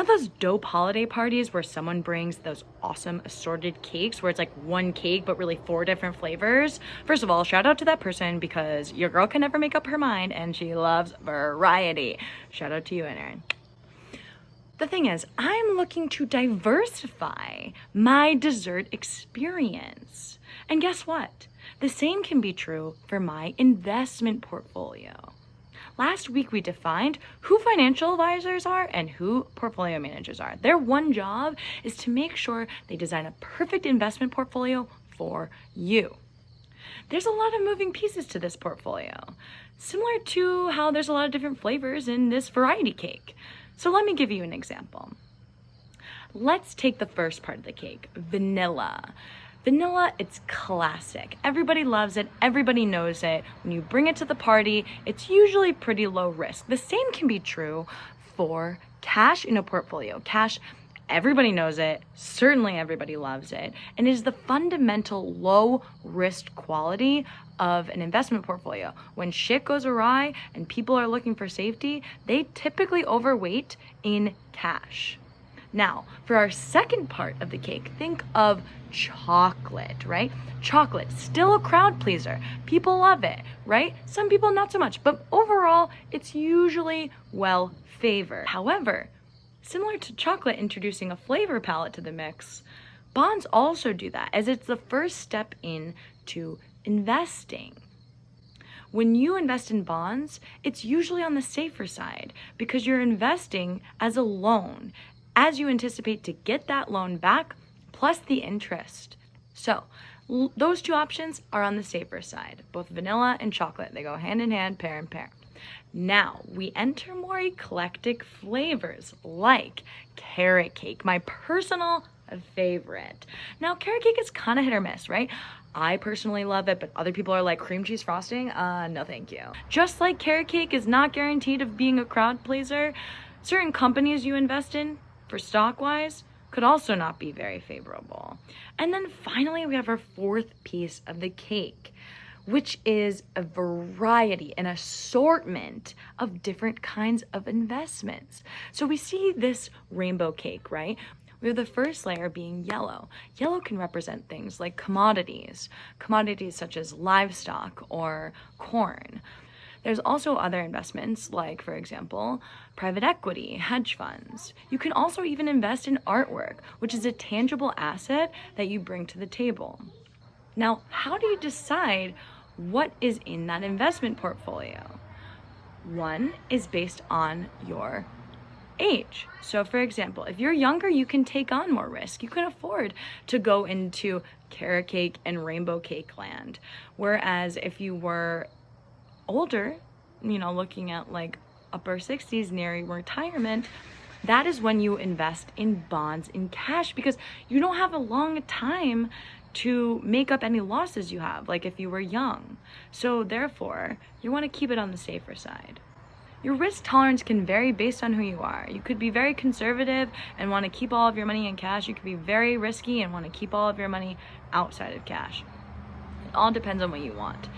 know those dope holiday parties where someone brings those awesome assorted cakes where it's like one cake but really 4 different flavors? First of all, shout out to that person because your girl can never make up her mind and she loves variety. Shout out to you, Aaron. The thing is, I'm looking to diversify my dessert experience. And guess what? The same can be true for my investment portfolio. Last week, we defined who financial advisors are and who portfolio managers are. Their one job is to make sure they design a perfect investment portfolio for you. There's a lot of moving pieces to this portfolio, similar to how there's a lot of different flavors in this variety cake. So let me give you an example. Let's take the first part of the cake, vanilla. Vanilla, it's classic. Everybody loves it. Everybody knows it. When you bring it to the party, it's usually pretty low risk. The same can be true for cash in a portfolio. Cash, everybody knows it. Certainly everybody loves it. And it is the fundamental low risk quality of an investment portfolio. When shit goes awry and people are looking for safety, they typically overweight in cash. Now, for our second part of the cake, think of chocolate, right? Chocolate, still a crowd pleaser. People love it, right? Some people not so much, but overall, it's usually well favored. However, similar to chocolate introducing a flavor palette to the mix, bonds also do that as it's the first step into investing. When you invest in bonds, it's usually on the safer side because you're investing as a loan as you anticipate to get that loan back plus the interest. So those two options are on the safer side, both vanilla and chocolate. They go hand in hand, pair in pair. Now we enter more eclectic flavors like carrot cake, my personal favorite. Now carrot cake is kind of hit or miss, right? I personally love it, but other people are like cream cheese frosting. No thank you. Just like carrot cake is not guaranteed of being a crowd pleaser, certain companies you invest in for stock wise could also not be very favorable. And then finally, we have our fourth piece of the cake, which is a variety, an assortment of different kinds of investments. So we see this rainbow cake, right? We have the first layer being yellow. Yellow can represent things like commodities such as livestock or corn. There's also other investments like, for example, private equity, hedge funds. You can also even invest in artwork, which is a tangible asset that you bring to the table. Now, how do you decide what is in that investment portfolio? One is based on your age. So for example, if you're younger, you can take on more risk. You can afford to go into carrot cake and rainbow cake land. Whereas if you were older, looking at like upper 60s, nearing retirement, that is when you invest in bonds in cash because you don't have a long time to make up any losses you have, like if you were young. So therefore, you want to keep it on the safer side. Your risk tolerance can vary based on who you are. You could be very conservative and want to keep all of your money in cash. You could be very risky and want to keep all of your money outside of cash. It all depends on what you want.